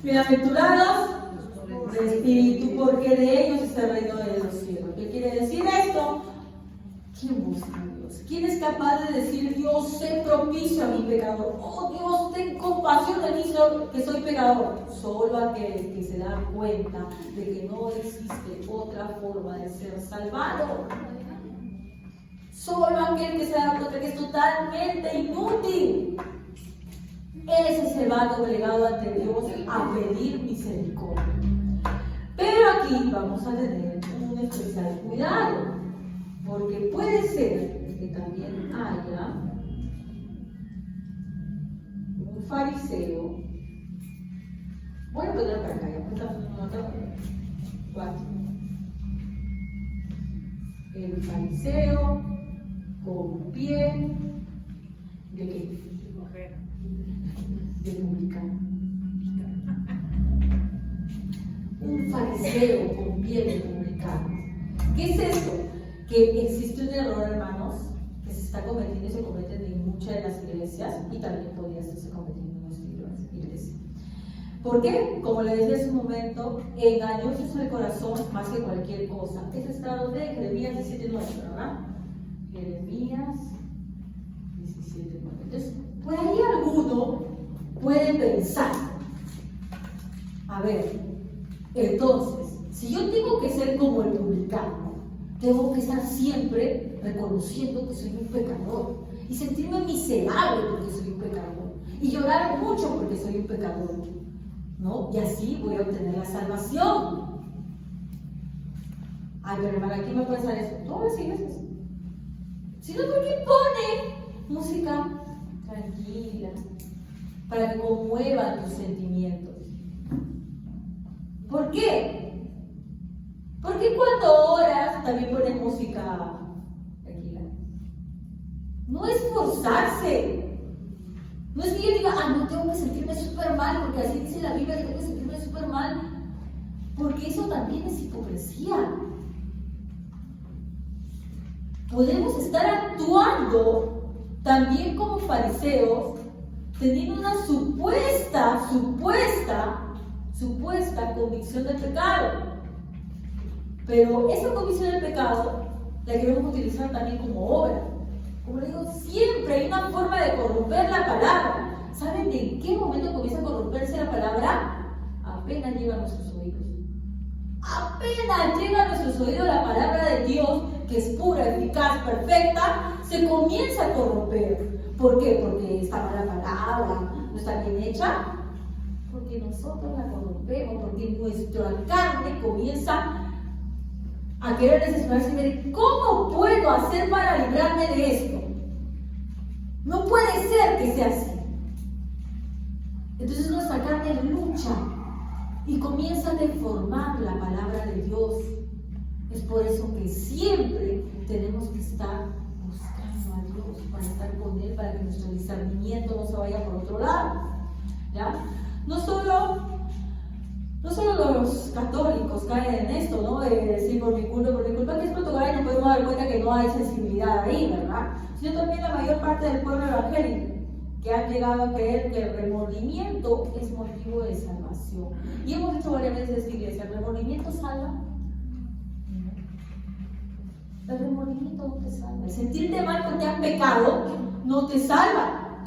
Bienaventurados de espíritu, porque de ellos es el reino de los cielos. ¿Qué quiere decir esto? ¿Quién busca a Dios? ¿Quién es capaz de decir, Dios, sé propicio a mi pecador? Oh Dios, ten compasión de mí, que soy pecador. Solo aquel que se da cuenta de que no existe otra forma de ser salvado. Solo aquel que se da cuenta que es totalmente inútil. Ese se va doblegado ante Dios a pedir misericordia. Pero aquí vamos a tener un especial cuidado, porque puede ser que también haya un fariseo. Voy a poner para acá, ya cuatro. El fariseo con pie de qué? De publicano. Un fariseo con pie de publicano. ¿Qué es esto? Que existe un error, hermanos, que se está cometiendo y se comete en muchas de las iglesias y también podría estarse cometiendo en nuestra iglesia. ¿Por qué? Como le decía hace un momento, engañoso es el corazón más que cualquier cosa. Eso está donde Jeremías 17:9, ¿verdad? Jeremías 17:9. Entonces, por ahí alguno puede pensar, a ver, entonces, si yo tengo que ser como el publicano, tengo que estar siempre reconociendo que soy un pecador y sentirme miserable porque soy un pecador y llorar mucho porque soy un pecador, ¿no? Y así voy a obtener la salvación. Ay, pero hermana, ¿quién me puede hacer eso? Todas las iglesias. Sino porque pone música tranquila para que conmueva tus sentimientos. ¿Por qué? Porque cuando oras también pones música tranquila. No es forzarse. No es que yo diga, no tengo que sentirme súper mal, porque así dice la Biblia que tengo que sentirme súper mal. Porque eso también es hipocresía. Podemos estar actuando también como fariseos, teniendo una supuesta convicción del pecado. Pero esa convicción del pecado la queremos utilizar también como obra. Como le digo, siempre hay una forma de corromper la palabra. ¿Saben de en qué momento comienza a corromperse la palabra? Apenas llega a nuestros oídos. Apenas llega a nuestros oídos la palabra de Dios, que es pura, eficaz, perfecta, se comienza a corromper. ¿Por qué? Porque está mala palabra, no está bien hecha. Porque nosotros la corrompemos, porque nuestra carne comienza a querer desesperarse y ver cómo puedo hacer para librarme de esto. No puede ser que sea así. Entonces nuestra carne lucha y comienza a deformar la palabra de Dios. Es por eso que siempre tenemos que estar buscando a Dios para estar con Él, para que nuestro discernimiento no se vaya por otro lado. ¿Ya? No solo los católicos caen en esto, ¿no? De decir por mi culpa que es Portugal y nos podemos dar cuenta que no hay sensibilidad ahí, ¿verdad? Sino también la mayor parte del pueblo evangélico, que han llegado a creer que el remordimiento es motivo de salvación. Y hemos dicho varias veces en esta iglesia, ¿el remordimiento salva? El remordimiento no te salva. El sentirte mal porque has pecado no te salva.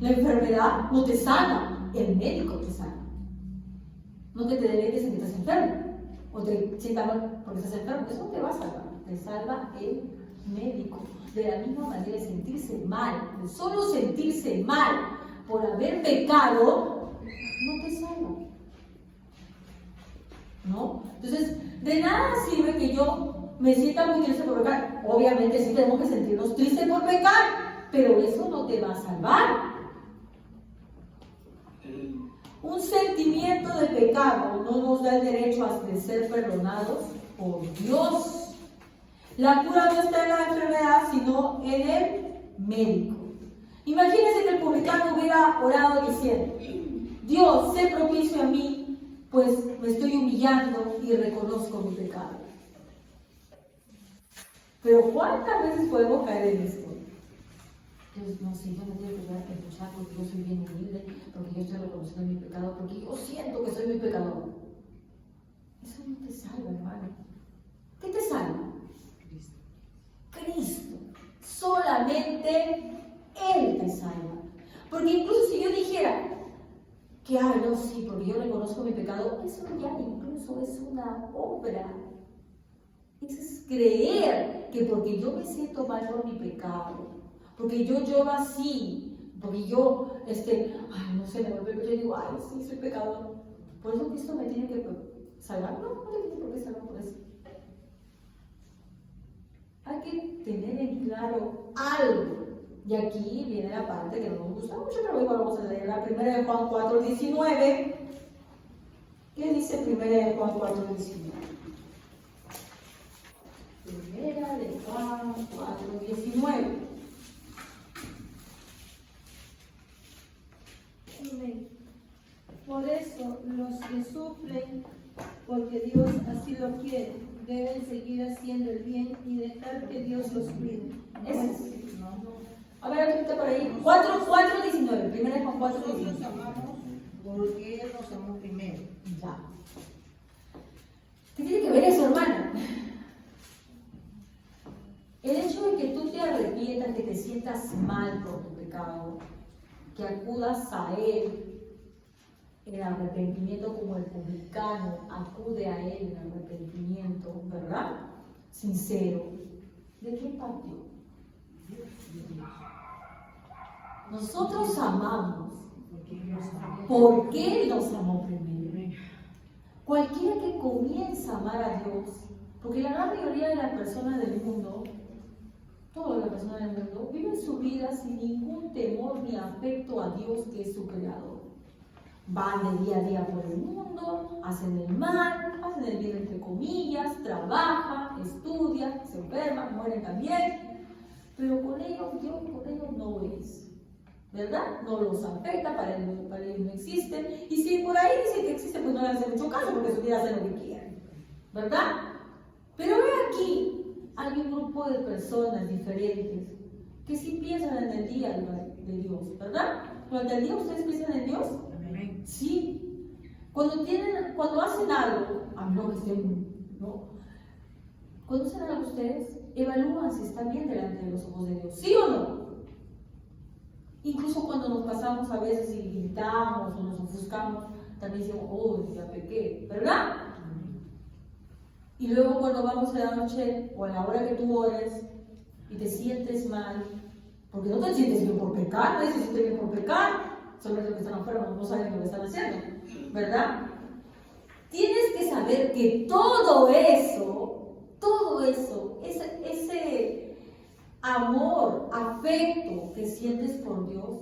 La enfermedad no te salva. El médico te salva. No que te deleites en que estás enfermo o te sientas mal porque estás enfermo. Eso no te va a salvar. Te salva el médico. De la misma manera, sentirse mal, solo sentirse mal por haber pecado, no te salva. ¿No? Entonces, de nada sirve que yo me sienta muy triste por pecar. Obviamente sí tenemos que sentirnos tristes por pecar, pero eso no te va a salvar. Un sentimiento de pecado no nos da el derecho de ser perdonados por Dios. La cura no está en la enfermedad, sino en el médico. Imagínense que el publicano hubiera orado diciendo: Dios, sé propicio a mí, pues me estoy humillando y reconozco mi pecado. Pero ¿cuántas veces podemos caer en esto? Entonces, no sé, yo no tengo que escuchar porque yo soy bien humilde, porque yo estoy reconociendo mi pecado, porque yo siento que soy muy pecador. Eso no te salva, hermano. ¿Qué te salva? Cristo. Solamente Él te salva. Porque incluso si yo dijera que, no, sí, porque yo reconozco mi pecado, eso ya incluso es una obra. Eso es creer que porque yo me siento mal por mi pecado, porque yo lloro así, porque yo, no sé, me vuelve, yo digo, sí, soy pecador. Por eso Cristo me tiene que salvar. No te tiene por qué salvar por eso. Hay que tener en claro algo. Y aquí viene la parte que no nos gusta mucho, pero igual vamos a leer la primera de Juan 4:19. ¿Qué dice primera de Juan 4:19? Primera de Juan 4:19. Por eso los que sufren, porque Dios así lo quiere, deben seguir haciendo el bien y dejar que Dios los cuide. A ver, aquí está por ahí. 4:19. Primera de Juan 4:19. Nosotros amamos porque Él nos amó primero. Ya. ¿Qué tiene que ver eso, hermana? El hecho de que tú te arrepientas, que te sientas mal por tu pecado, que acudas a Él en arrepentimiento como el publicano acude a Él en arrepentimiento, ¿verdad? Sincero. ¿De qué partió? Nosotros amamos porque Él nos amó primero. Cualquiera que comienza a amar a Dios, porque la gran mayoría de las personas del mundo, todas las personas del mundo, viven su vida sin ningún temor ni afecto a Dios, que es su creador. Van de día a día por el mundo, hacen el mal, hacen el bien entre comillas, trabajan, estudian, se enferman, mueren también, pero con ellos Dios no es, ¿verdad? No los afecta, para ellos no existen, y si por ahí dicen que existen, pues no les hace mucho caso porque su vida hace lo que quieren, ¿verdad? Pero ve aquí, hay un grupo de personas diferentes que sí piensan en el día de Dios, ¿verdad? Durante el día ustedes piensan en Dios. Sí. Cuando hacen algo, no que estén, ¿no? Cuando hacen algo ustedes, evalúan si están bien delante de los ojos de Dios, ¿sí o no? Incluso cuando nos pasamos a veces y gritamos o nos ofuscamos, también decimos, ya pequé, ¿verdad? Y luego cuando vamos a la noche o a la hora que tú ores y te sientes mal, porque no te sientes bien por pecar, nadie se siente bien por pecar, solo los que están enfermos no saben lo que están haciendo, ¿verdad? Tienes que saber saber que todo eso, ese amor, afecto que sientes por Dios,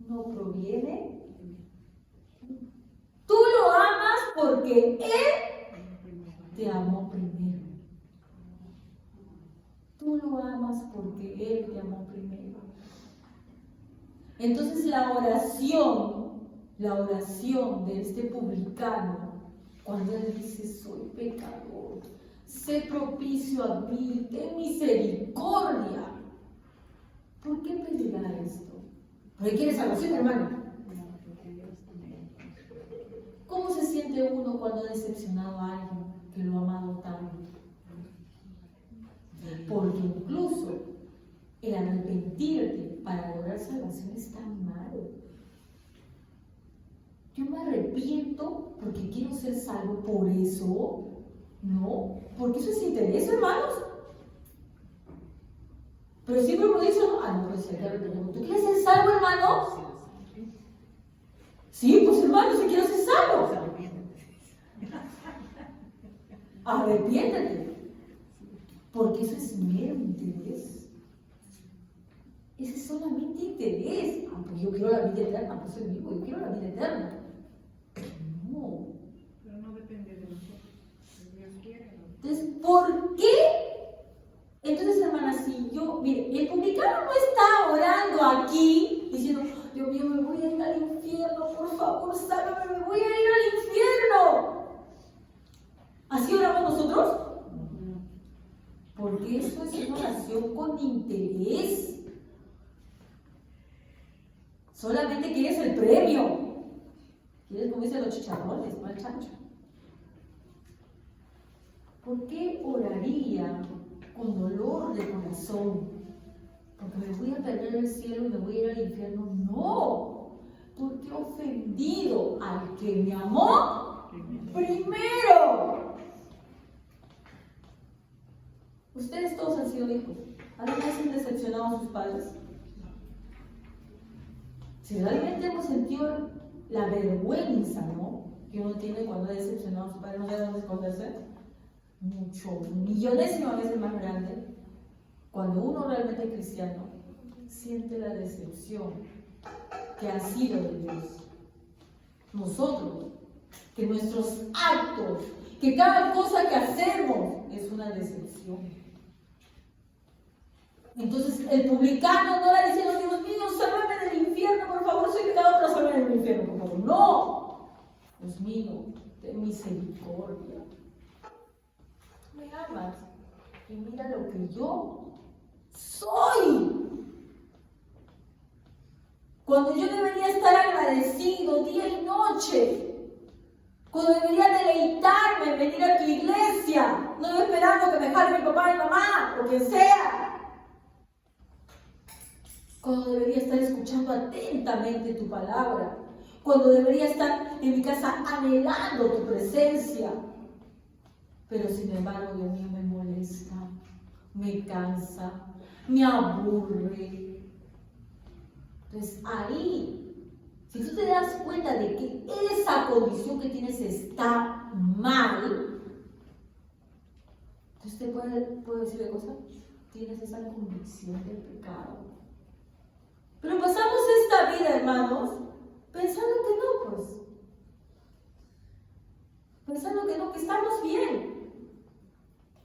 no proviene. Tú lo amas porque Él te amó primero. Tú lo amas porque Él te amó primero. Entonces la oración de este publicano, cuando él dice, soy pecador, sé propicio a mí, ten misericordia. ¿Por qué pedirá esto? ¿Porque quiere salvación, hermano? ¿Cómo se siente uno cuando ha decepcionado a alguien que lo ha amado tanto? Porque incluso el arrepentirte para lograr salvación es tan malo. Yo me arrepiento porque quiero ser salvo, por eso, no, porque eso es interés, hermanos. Pero siempre uno dice, no, pues si ¿tú quieres ser salvo, hermano? Sí, pues hermano, si quiero ser salvo. Arrepiéntete. Porque eso es mero interés. Ese es solamente interés. Pues yo quiero la vida eterna, pues soy vivo, yo quiero la vida eterna. No. Pero no depende de nosotros. Dios quiere, ¿no? Entonces, ¿por qué? Entonces, hermana, si yo, mire, el publicano no está orando aquí diciendo, Dios mío, me voy a ir al infierno, por favor, sálvame, me voy a ir al infierno. ¿Así oramos nosotros? Porque eso es una oración con interés. Solamente quieres el premio. Quieres, como dicen los chicharrones, no el chancho. ¿Por qué oraría con dolor de corazón? Porque me voy a perder el cielo y me voy a ir al infierno. No, porque he ofendido al que me amó primero. Ustedes todos han sido hijos. ¿Alguna vez han decepcionado a sus padres? Si realmente hemos sentido la vergüenza, ¿no?, que uno tiene cuando ha decepcionado a sus padres, no sabe dónde esconderse, mucho, millonésima veces más grande, cuando uno realmente es cristiano, siente la decepción que ha sido de Dios. Nosotros, que nuestros actos, que cada cosa que hacemos es una decepción. Entonces el publicano no le dice, Dios mío, sálvame del infierno, por favor, soy pecador, pero sálvame del infierno, por favor. No, Dios mío, ten misericordia. Me amas y mira lo que yo soy. Cuando yo debería estar agradecido día y noche, cuando debería deleitarme en venir a tu iglesia, no esperando que me jale mi papá y mamá, o quien sea. Cuando debería estar escuchando atentamente tu palabra, cuando debería estar en mi casa anhelando tu presencia. Pero sin embargo, Dios mío, me molesta, me cansa, me aburre. Entonces ahí, si tú te das cuenta de que esa condición que tienes está mal, entonces te puedo decir una cosa, tienes esa convicción del pecado. Pero pasamos esta vida, hermanos, pensando que no, pues. Pensando que no, que estamos bien.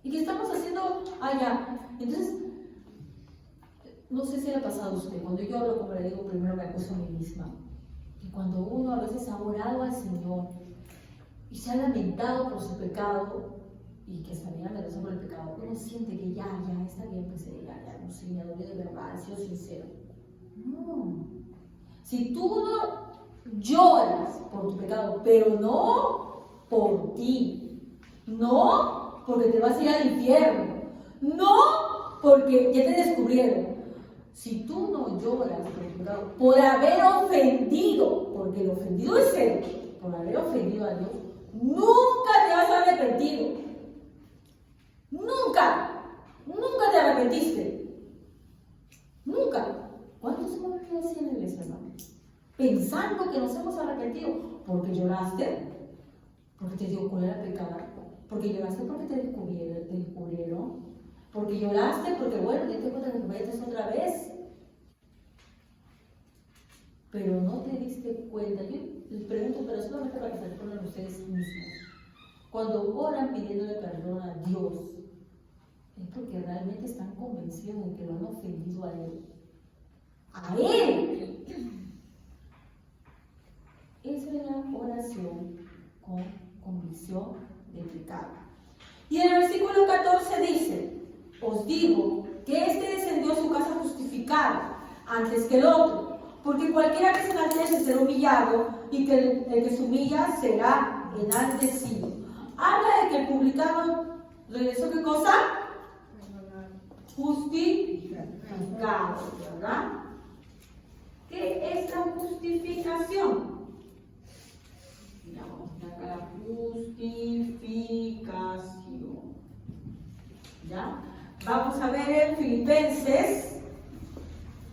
Y que estamos haciendo allá. Entonces, no sé si le ha pasado a usted. Cuando yo hablo, como le digo, primero me acuso a mí misma. Y cuando uno a veces ha orado al Señor y se ha lamentado por su pecado, y que hasta mira, me lo por el pecado, uno siente que ya está bien, pues ya, no sé, me dolió de verdad, he sido sincero. No. Si tú no lloras por tu pecado, pero no por ti, no porque te vas a ir al infierno, no porque ya te descubrieron. Si tú no lloras por tu pecado, por haber ofendido, porque el ofendido es él, por haber ofendido a Dios, nunca te vas a arrepentir. Nunca te arrepentiste. Nunca. ¿Cuántos hemos venido así en la iglesia, hermano? Pensando que nos hemos arrepentido porque lloraste, Porque te dio cólera pecar. Porque lloraste porque te descubrieron. Porque lloraste porque, bueno, te cuenta que te metes otra vez. Pero no te diste cuenta. Yo les pregunto, pero solamente para que se recuerden ustedes mismos. Cuando oran pidiéndole perdón a Dios, es porque realmente están convencidos de que lo han ofendido a Él. ¡A Él! Esa es la oración con convicción de pecado. Y en el versículo 14 dice: os digo que este descendió a su casa justificado antes que el otro, porque cualquiera que se enaltece será humillado, y que el que se humilla será enaltecido. Habla de que el publicano regresó, ¿qué cosa? Justificado, ¿verdad? ¿Qué es la justificación? La justificación. ¿Ya? Vamos a ver en Filipenses,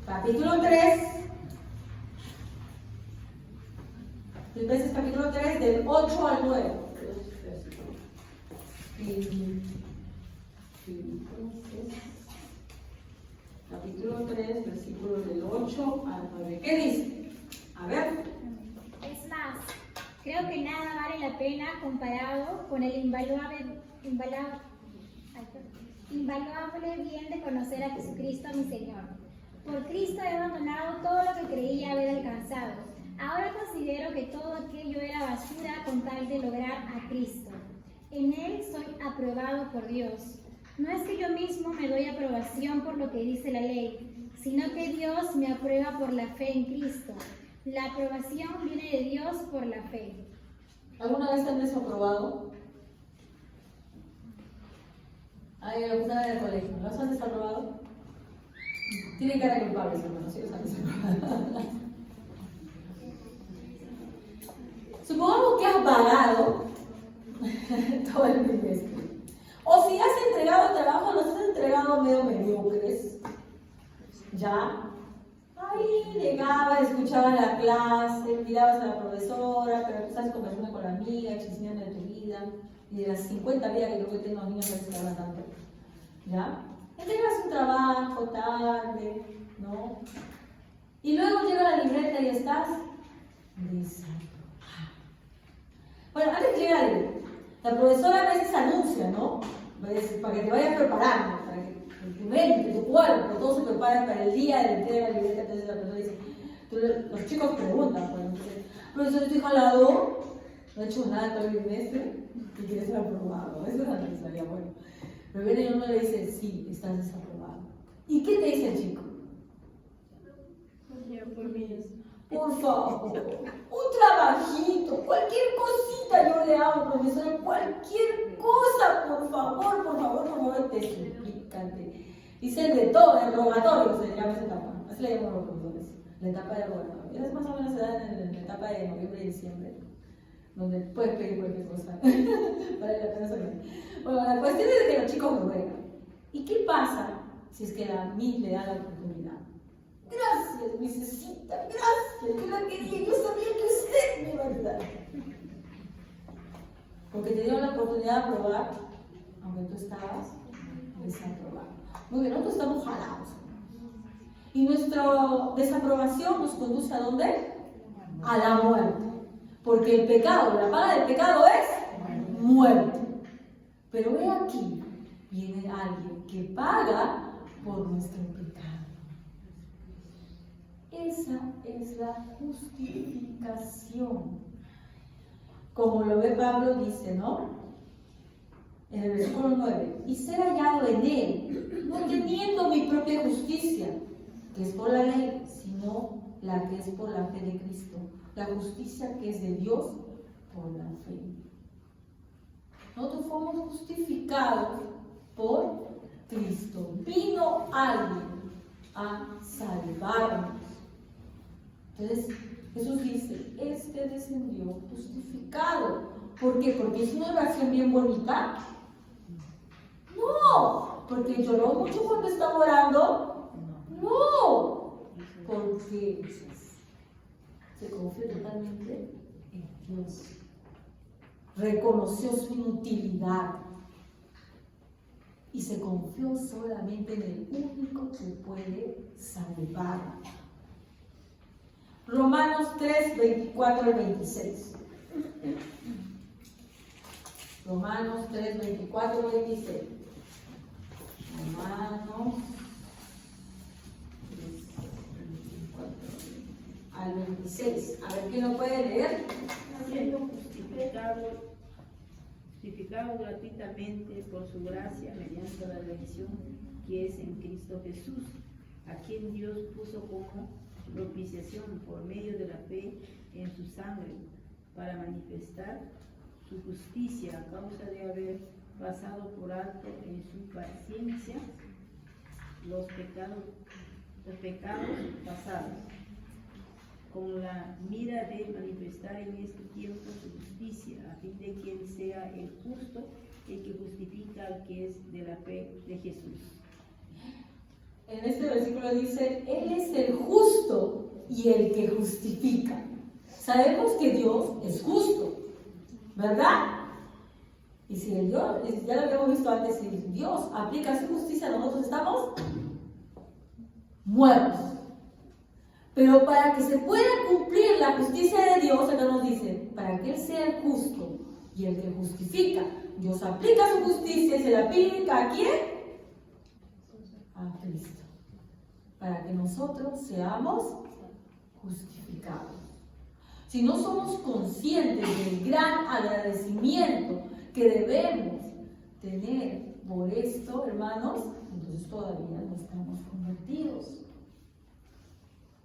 capítulo 3. Filipenses capítulo 3, del 8 al 9. Filipenses capítulo 3, versículos del 8 al 9. ¿Qué dice? A ver. Es más, creo que nada vale la pena comparado con el invaluable bien de conocer a Jesucristo mi Señor. Por Cristo he abandonado todo lo que creía haber alcanzado. Ahora considero que todo aquello era basura con tal de lograr a Cristo. En Él soy aprobado por Dios. No es que yo mismo me doy aprobación por lo que dice la ley, sino que Dios me aprueba por la fe en Cristo. La aprobación viene de Dios por la fe. ¿Alguna vez te han desaprobado? Ay, lo que están en el colegio, ¿no los han desaprobado? Tienen cara de culpables, hermanos, sí los han desaprobado. Supongamos que has vagado todo el trimestre. O si has entregado trabajo, los has entregado medio mediocres. ¿Ya? Ahí llegabas, escuchabas la clase, mirabas a la profesora, pero estás conversando con la amiga, chismeando de tu vida, y de las 50 vidas que creo que tienen los niños a veces se hablan tanto. ¿Ya? Entregas un trabajo tarde, ¿no? Y luego llega la libreta y estás desaprobado. Bueno, antes que llegue la libreta, la profesora a veces anuncia, ¿no? Para que te vayas preparando, para que tu mente, tu cuerpo, todo se prepara para el día de la entrega de la libreta. Entonces la profesora dice, los chicos preguntan, pues, entonces, profesor, estoy jalado, no he hecho nada todo el trimestre y quieres ser aprobado. Eso es la necesaria, bueno. Pero viene y uno le dice, sí, estás desaprobado. ¿Y qué te dice el chico? Por favor, un trabajito, cualquier cosita yo le hago, profesora, cualquier cosa, por favor, te suplican. Dicen de todo, el rogatorio se llama esa etapa, así le llamamos los profesores, la etapa de rogatorio. Es más o menos en la etapa de noviembre y diciembre, donde puedes pedir cualquier cosa. Vale la pena saber. Bueno, la cuestión es que los chicos ruegan. ¿Y qué pasa si es que la MIS le da la oportunidad? Gracias, misecita, gracias, yo la quería, yo sabía que usted me iba a ayudar. Porque te dieron la oportunidad de aprobar, aunque tú estabas desaprobado. Muy bien, nosotros estamos jalados. Y nuestra desaprobación nos conduce a ¿dónde? A la muerte. Porque el pecado, la paga del pecado es muerte. Pero ve aquí, viene alguien que paga por nuestro pecado. Esa es la justificación. Como lo ve Pablo, dice, ¿no? En el versículo 9, y ser hallado en él, no teniendo mi propia justicia, que es por la ley, sino la que es por la fe de Cristo, la justicia que es de Dios por la fe. Nosotros fuimos justificados por Cristo. Vino alguien a salvarnos. Entonces, Jesús dice, este descendió justificado. ¿Por qué? ¿Porque es una oración bien bonita? No, porque lloró mucho cuando estaba orando. No, porque se confía totalmente en Dios. reconoció su inutilidad y se confió solamente en el único que puede salvar. Romanos 3, 24 al 26. Romanos 3, 24 al 26. Romanos 3, 24 al 26. A ver, ¿quién lo puede leer? Siendo justificado gratuitamente por su gracia mediante la redención que es en Cristo Jesús, a quien Dios puso como propiciación por medio de la fe en su sangre, para manifestar su justicia a causa de haber pasado por alto en su paciencia los pecados pasados, con la mira de manifestar en este tiempo su justicia, a fin de que sea el justo el que justifica al que es de la fe de Jesús. En este versículo dice, Él es el justo y el que justifica. Sabemos que Dios es justo, ¿verdad? Y si el Dios, ya lo habíamos visto antes, si Dios aplica su justicia, nosotros estamos muertos. Pero para que se pueda cumplir la justicia de Dios, acá nos dice, para que Él sea el justo y el que justifica, Dios aplica su justicia y se la aplica ¿a quién? A Cristo. Para que nosotros seamos justificados. Si no somos conscientes del gran agradecimiento que debemos tener por esto, hermanos, entonces todavía no estamos convertidos.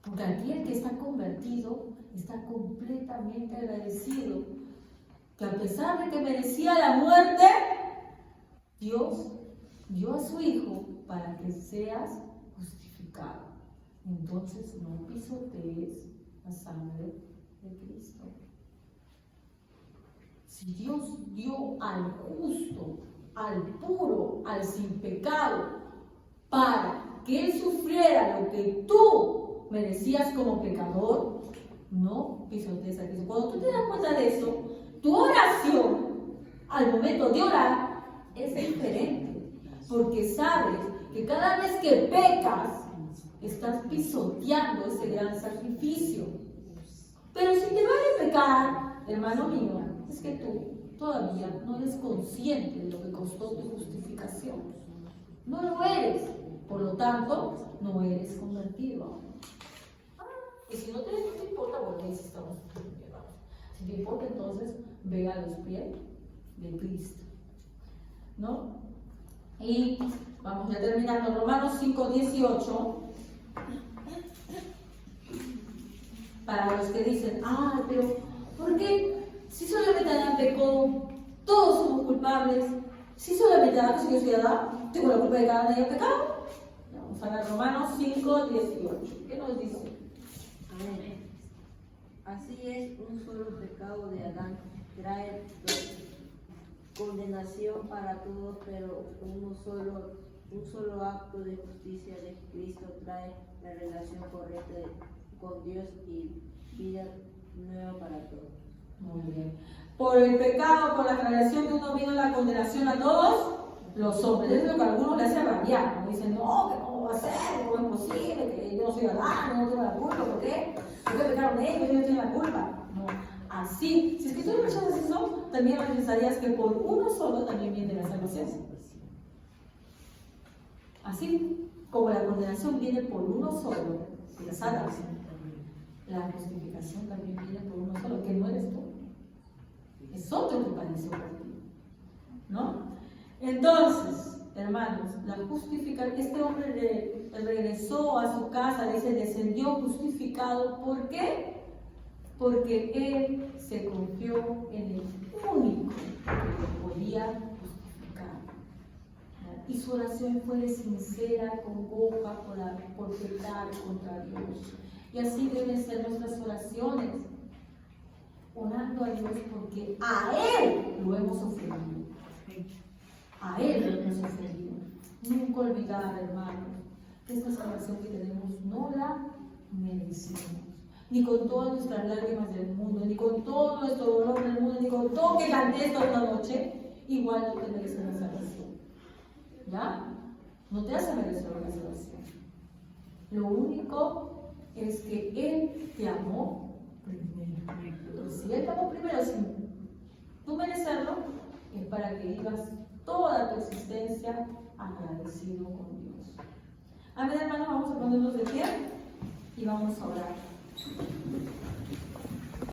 Porque aquel que está convertido está completamente agradecido que a pesar de que merecía la muerte, Dios dio a su Hijo para que seas justificado. Entonces no pisotees la sangre de Cristo. Si Dios dio al justo, al puro, al sin pecado, para que Él sufriera lo que tú merecías como pecador, no pisotees a Cristo. Cuando tú te das cuenta de eso, tu oración al momento de orar es diferente, porque sabes que cada vez que pecas estás pisoteando ese gran sacrificio. Pero si te vale pecar, hermano mío, es que tú todavía no eres consciente de lo que costó tu justificación. No lo eres, por lo tanto no eres convertido. Y si no te importa, bueno, ahí sí estamos bien. Si te importa, entonces ve a los pies de Cristo, ¿no? Y vamos ya terminando, Romanos 5:18. Para los que dicen, pero ¿por qué? Si solamente Adán pecó, todos somos culpables. Si solamente Adán, si yo soy Adán, tengo la culpa de que Adán haya pecado. Vamos a ver Romanos 5:18. ¿Qué nos dice? Amén. Así es, un solo pecado de Adán trae condenación para todos, pero un solo acto de justicia de Cristo trae la relación correcta con Dios y vida nueva para todos. Muy bien. Por el pecado, por la transgresión de uno vino la condenación a todos los hombres. Eso es lo que a algunos les hace rabiar. ¿No? Dicen, no, que cómo va a ser, cómo es posible, que yo no soy Adán, no tengo la culpa, ¿por qué? ¿Por qué pecaron ellos? Yo no tengo la culpa. No, así, si es que tú pensaras eso, también pensarías que por uno solo también viene la salvación. Así como la condenación viene por uno solo, la salvación, la justificación también viene por uno solo, que no eres tú, es otro que padeció por ti, ¿no? Entonces, hermanos, la justificación, este hombre regresó a su casa, dice, descendió justificado. ¿Por qué? Porque él se confió en el único que lo podía justificar. Y su oración fue sincera, congoja por pecar contra Dios. Y así deben ser nuestras oraciones, orando a Dios porque a Él lo hemos ofendido. A Él lo hemos ofendido. Nunca olvidar, hermanos, que esta salvación que tenemos no la merecemos. ni con todas nuestras lágrimas del mundo, ni con todo nuestro dolor del mundo, ni con todo que canté esta una noche, igual no te mereces la salvación. ¿Ya? No te hace merecer la salvación. Lo único es que Él te amó primero. Si Él te amó primero, sin tú merecerlo, es para que vivas toda tu existencia agradecido con Dios. Amén, hermanos, vamos a ponernos de pie y vamos a orar.